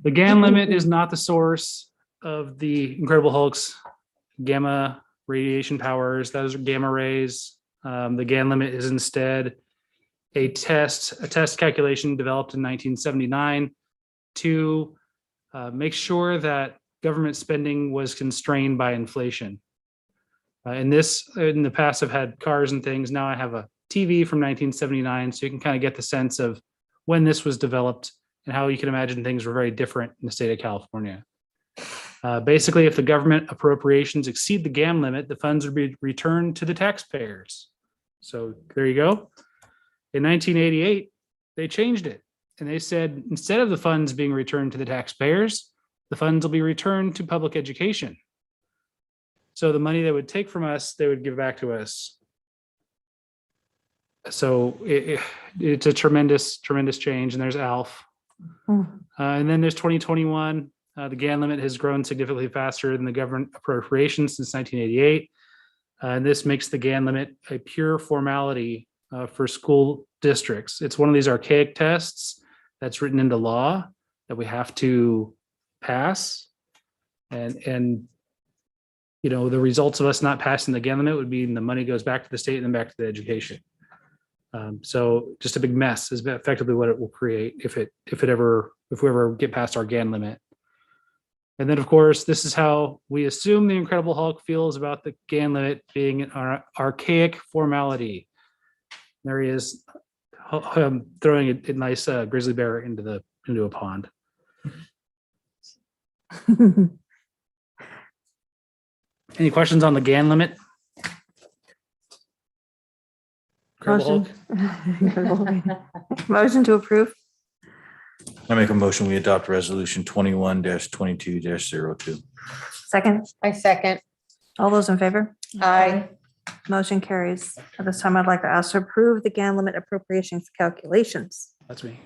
The GAN limit is not the source of the Incredible Hulk's gamma radiation powers. Those are gamma rays. The GAN limit is instead a test calculation developed in 1979 to make sure that government spending was constrained by inflation. In the past, I've had cars and things. Now I have a TV from 1979, so you can kind of get the sense of when this was developed and how you can imagine things were very different in the state of California. Basically, if the government appropriations exceed the GAN limit, the funds would be returned to the taxpayers. So there you go. In 1988, they changed it and they said, instead of the funds being returned to the taxpayers, the funds will be returned to public education. So the money they would take from us, they would give back to us. So it's a tremendous, tremendous change. And there's ALF. And then there's 2021. The GAN limit has grown significantly faster than the government appropriations since 1988. And this makes the GAN limit a pure formality for school districts. It's one of these archaic tests that's written into law that we have to pass. And you know, the results of us not passing the GAN limit would be the money goes back to the state and then back to the education. So just a big mess is effectively what it will create if we ever get past our GAN limit. And then, of course, this is how we assume the Incredible Hulk feels about the GAN limit being an archaic formality. There he is, throwing a nice grizzly bear into a pond. Any questions on the GAN limit? Incredible Motion. Motion to approve. I make a motion, we adopt resolution 21-22-02. Second. I second. All those in favor? Aye. Motion carries. At this time, I'd like to ask to approve the GAN limit appropriations calculations. That's me.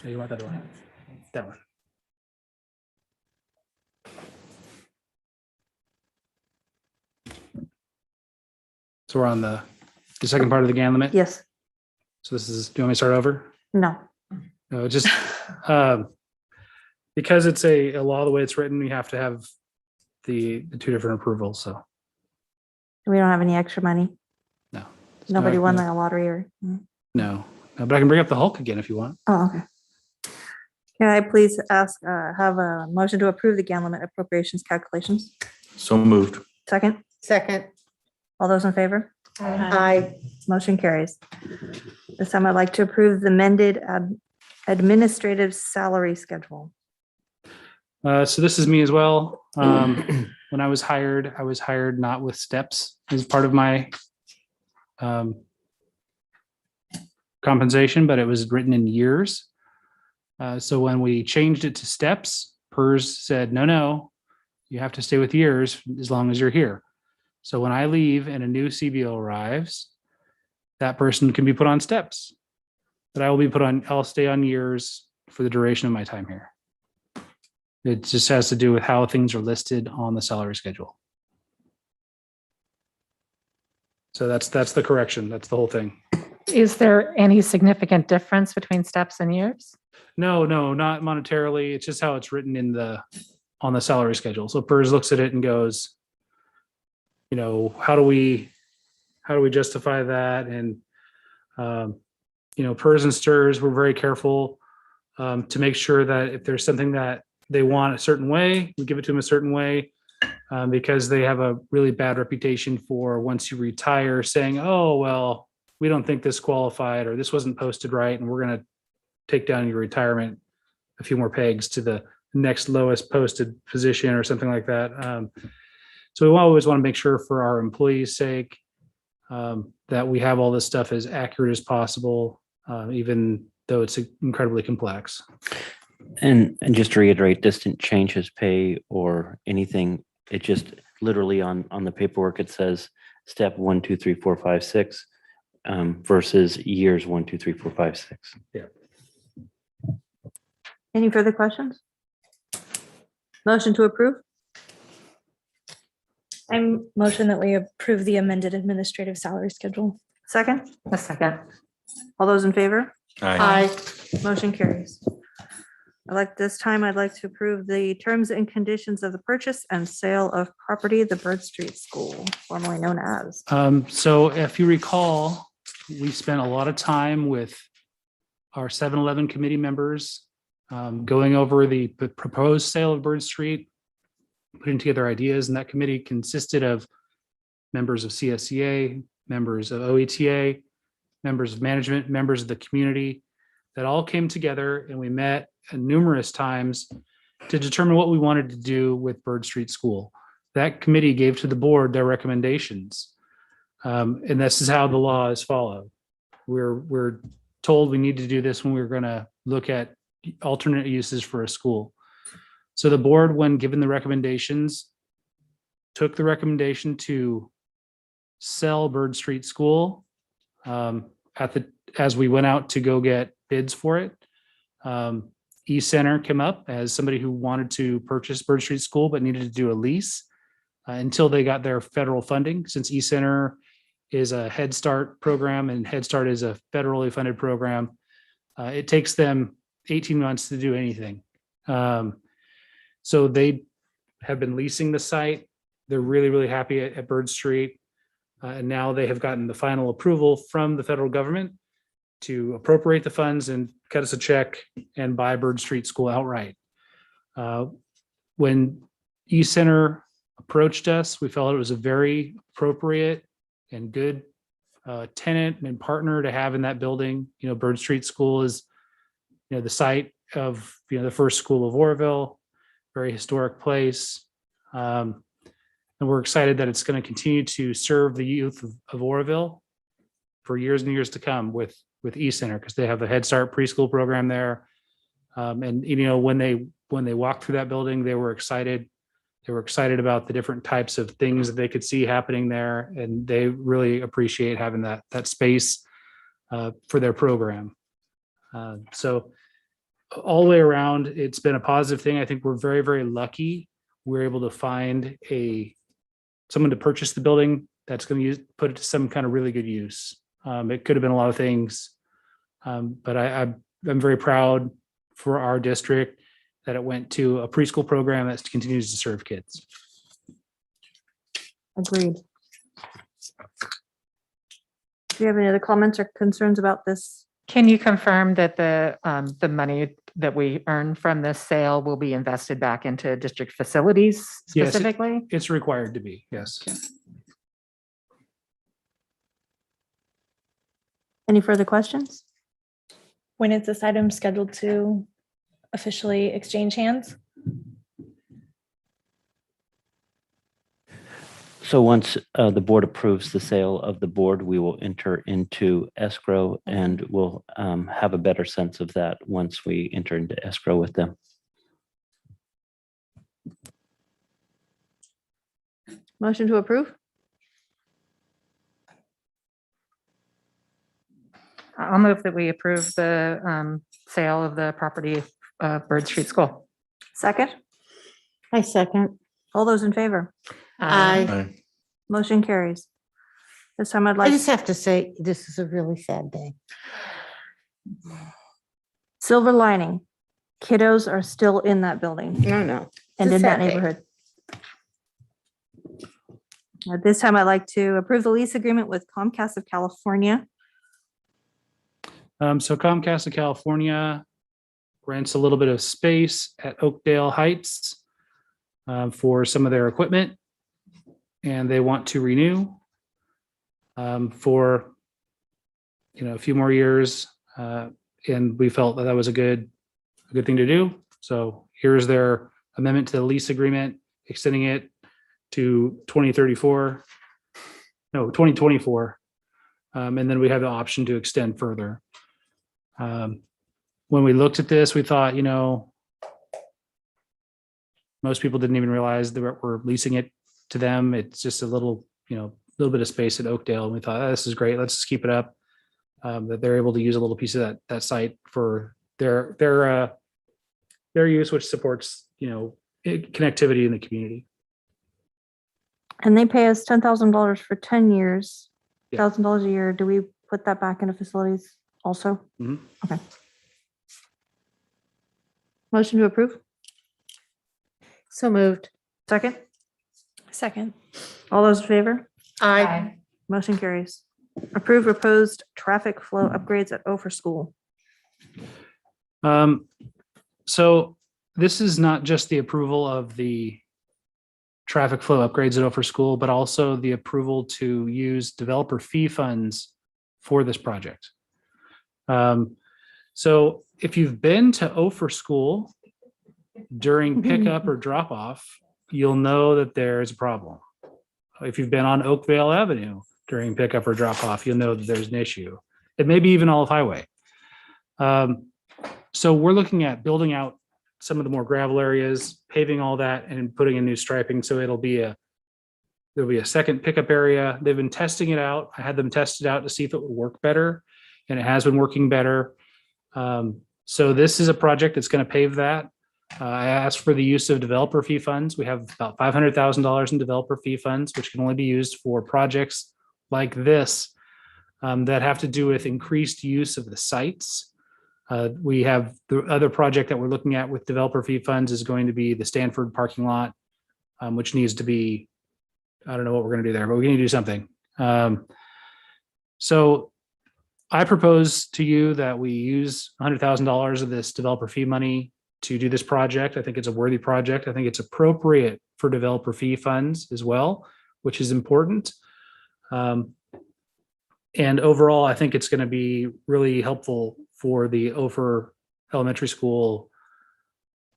Oh, you want that one? That one. So we're on the second part of the GAN limit? Yes. So this is, do you want me to start over? No. No, just because it's a law, the way it's written, we have to have the two different approvals, so. We don't have any extra money. No. Nobody No, won no. the lottery or? No, but I can bring up the Hulk again if you want. Oh, okay. Can I please ask, have a motion to approve the GAN limit appropriations calculations? So moved. Second, Second. all those in favor? Aye. Motion carries. This time I'd like to approve the amended administrative salary schedule. So this is me as well. When I was hired not with steps as part of my compensation, but it was written in years. So when we changed it to steps, PERS said, no, you have to stay with years as long as you're here. So when I leave and a new CBO arrives, that person can be put on steps. But I'll stay on years for the duration of my time here. It just has to do with how things are listed on the salary schedule. So that's the correction. That's the whole thing. Is there any significant difference between steps and years? No, not monetarily. It's just how it's written on the salary schedule. So PERS looks at it and goes, how do we justify that? And, PERS and STIRS, we're very careful to make sure that if there's something that they want a certain way, we give it to them a certain way, because they have a really bad reputation for once you retire saying, oh, well, we don't think this qualified or this wasn't posted right, and we're going to take down your retirement a few more pegs to the next lowest posted position or something like that. So we always want to make sure for our employees' sake that we have all this stuff as accurate as possible, even though it's incredibly complex. And just to reiterate, this didn't change his pay or anything. It just literally on the paperwork, it says step 1, 2, 3, 4, 5, 6 versus years 1, 2, 3, 4, 5, 6. Yeah. Any further questions? Motion to approve? I'm motion that we approve the amended administrative salary schedule. Second? A second. All those in favor? Aye. Motion carries. I'd like to approve the terms and conditions of the purchase and sale of property, the Bird Street School, formerly known as. So if you recall, we spent a lot of time with our 7-Eleven committee members going over the proposed sale of Bird Street, putting together ideas, and that committee consisted of members of CSEA, members of OETA, members of management, members of the community, that all came together, and we met numerous times to determine what we wanted to do with Bird Street School. That committee gave to the board their recommendations. And this is how the law is followed. We're told we need to do this when we're going to look at alternate uses for a school. So the board, when given the recommendations, took the recommendation to sell Bird Street School as we went out to go get bids for it. E-Center came up as somebody who wanted to purchase Bird Street School but needed to do a lease until they got their federal funding. Since E-Center is a Head Start program and Head Start is a federally funded program, it takes them 18 months to do anything. So they have been leasing the site. They're really, really happy at Bird Street. And now they have gotten the final approval from the federal government to appropriate the funds and cut us a check and buy Bird Street School outright. When E-Center approached us, we felt it was a very appropriate and good tenant and partner to have in that building. Bird Street School is, the site of, the first school of Oroville, very historic place. And we're excited that it's going to continue to serve the youth of Oroville for years and years to come with E-Center, because they have the Head Start preschool program there. And when they walked through that building, they were excited. They were excited about the different types of things that they could see happening there, and they really appreciate having that space for their program. So all the way around, it's been a positive thing. I think we're very, very lucky. We're able to find someone to purchase the building that's going to put it to some kind of really good use. It could have been a lot of things, but I'm very proud for our district that it went to a preschool program that continues to serve kids. Agreed. Do you have any other comments or concerns about this? Can you confirm that the money that we earn from this sale will be invested back into district facilities Yes, specifically? It's required to be, yes. Any further questions? When is this item scheduled to officially exchange hands? So once the board approves the sale of the board, we will enter into escrow, and we'll have a better sense of that once we enter into escrow with them. Motion to approve? I'll move that we approve the sale of the property of Bird Street School. Second? I second. All those in favor? Aye. Motion carries. This time I'd I like just have to say, this is a really sad day. silver lining. Kiddos are still in that building No. and It's a in that sad day. neighborhood. At this time, I'd like to approve the lease agreement with Comcast of California. So Comcast of California rents a little bit of space at Oakdale Heights for some of their equipment, and they want to renew for a few more years, and we felt that that was a good thing to do. So here's their amendment to the lease agreement, extending it to 2034, no, 2024. And then we have the option to extend further. When we looked at this, we thought, most people didn't even realize that we're leasing it to them. It's just a little bit of space at Oakdale. And we thought, this is great. Let's just keep it up. That they're able to use a little piece of that site for their use, which supports, connectivity in the community. And they pay us $10,000 for 10 years, Yeah. $1,000 a year. Do we put that back into facilities also? Mhm. Okay. Motion to approve? So moved. Second? Second. All those in favor? Aye. Motion carries. Approve proposed traffic flow upgrades at Overschool. So this is not just the approval of the traffic flow upgrades at Overschool, but also the approval to use developer fee funds for this project. So if you've been to Overschool during pickup or drop off, you'll know that there's a problem. If you've been on Oakvale Avenue during pickup or drop off, you'll know that there's an issue. It may be even Olive Highway. So we're looking at building out some of the more gravel areas, paving all that and putting in new striping. So there'll be a second pickup area. They've been testing it out. I had them test it out to see if it would work better, and it has been working better. So this is a project that's going to pave that. I asked for the use of developer fee funds. We have about $500,000 in developer fee funds, which can only be used for projects like this that have to do with increased use of the sites. We have the other project that we're looking at with developer fee funds is going to be the Stanford Parking Lot, which needs to be, I don't know what we're going to do there, but we're going to do something. So I propose to you that we use $100,000 of this developer fee money to do this project. I think it's a worthy project. I think it's appropriate for developer fee funds as well, which is important. And overall, I think it's going to be really helpful for the Ophir Elementary School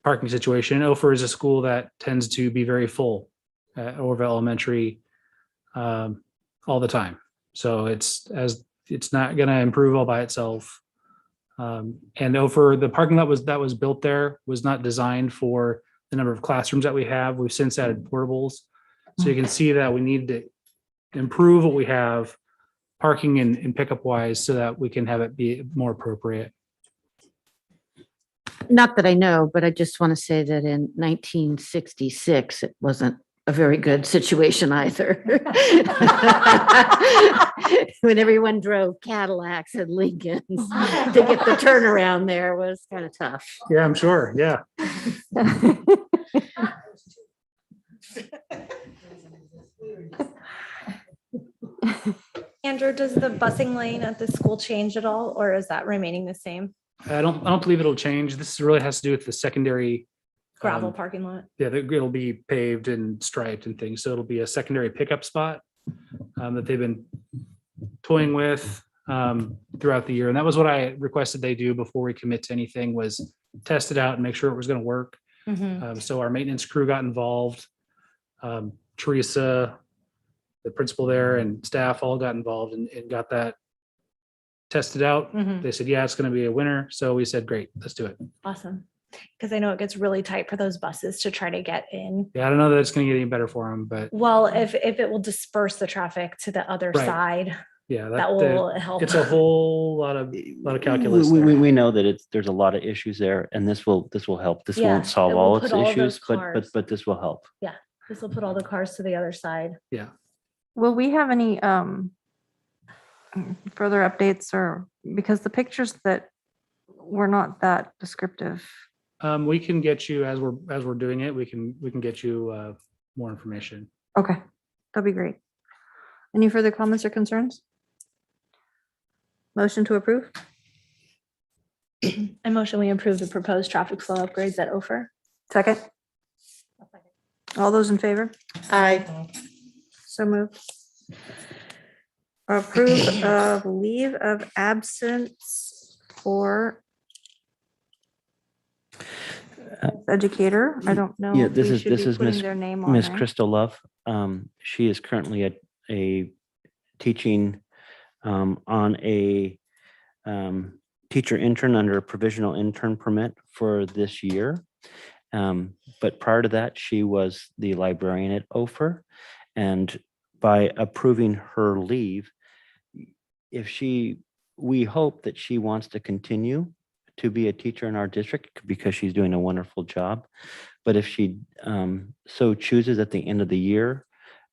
parking situation. Ophir is a school that tends to be very full at Ophir Elementary all the time. So it's not going to improve all by itself. And Ophir, the parking lot that was built there was not designed for the number of classrooms that we have. We've since added portables. So you can see that we need to improve what we have parking and pickup wise so that we can have it be more appropriate. Not that I know, but I just want to say that in 1966, it wasn't a very good situation either. When everyone drove Cadillacs and Lincolns to get the turnaround there was kind of tough. Yeah, I'm sure. Yeah. Andrew, does the busing lane at the school change at all, or is that remaining the same? I don't believe it'll change. This really has to do with the secondary Gravel parking lot? Yeah, it'll be paved and striped and things. So it'll be a secondary pickup spot that they've been toying with throughout the year. And that was what I requested they do before we commit to anything, was test it out and make sure it was going to work. So our maintenance crew got involved. Teresa, the principal there, and staff all got involved and got that tested out. They said, yeah, it's going to be a winner. So we said, great, let's do it. Awesome. Because I know it gets really tight for those buses to try to get in. Yeah, I don't know that it's going to get any better for them, but Well, if it will disperse the traffic to the other Right. side, yeah, that will help. it's a whole lot of calculus. there. We know that there's a lot of issues there, and this will help. This Yeah, won't solve it will all put its all of issues, those but cars. this will help. This will put all the cars to the other side. Yeah. Will we have any further updates, or because the pictures that were not that descriptive? We can get you as we're doing it. We can get you more information. Okay. That'd be great. Any further comments or concerns? Motion to approve? I motion we approve the proposed traffic flow upgrades at Ophir. Second? All those in favor? Aye. So moved. Approve of leave of absence for educator. I don't know. Yeah, if this we is- should this be is putting Miss- their name on Miss there. Crystal Love. She is currently a teaching on a teacher intern under a provisional intern permit for this year. But prior to that, she was the librarian at Ophir. And by approving her leave, we hope that she wants to continue to be a teacher in our district because she's doing a wonderful job. But if she so chooses at the end of the year,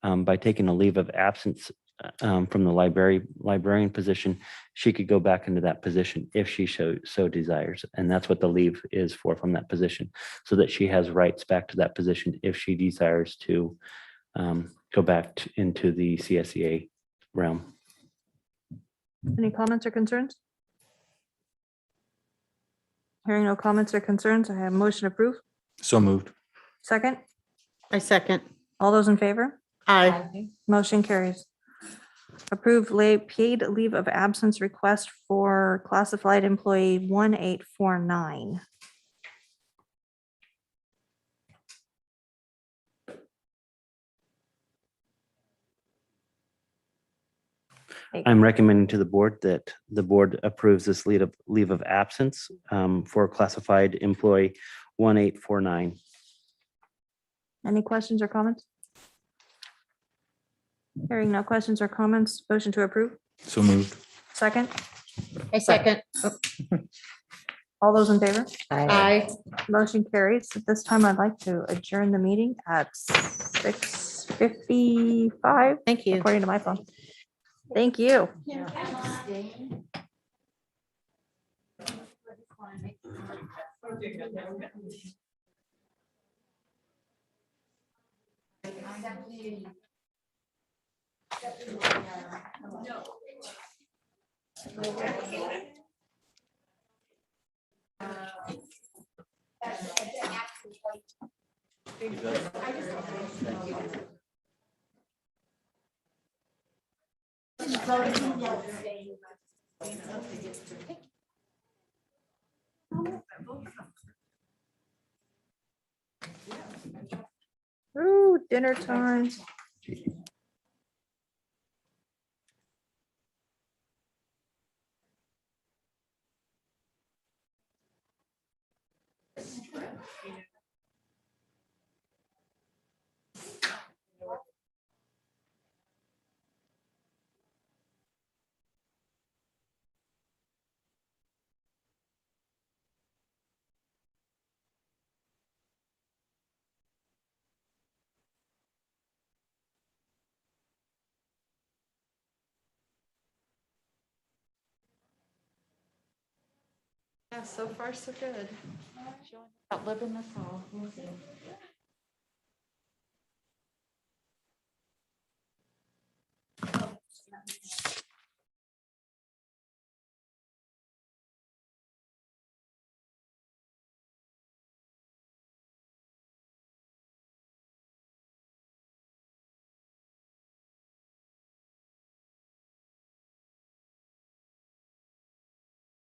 by taking a leave of absence from the librarian position, she could go back into that position if she so desires. And that's what the leave is for, from that position, so that she has rights back to that position if she desires to go back into the CSEA realm. Any comments or concerns? Hearing no comments or concerns, I have motion approved. So moved. Second? I second. All those in favor? Aye. Motion carries. Approve paid leave of absence request for classified employee 1849. I'm recommending to the board that the board approves this leave of absence for classified employee 1849. Any questions or comments? Hearing no questions or comments, motion to approve. So moved. Second? I second. All those in favor? Aye. Motion carries. At this time, I'd like to adjourn the meeting at 6:55, Thank you. according to my phone. Thank you. Ooh, dinner time. Yeah, so far so good. Outliving us all.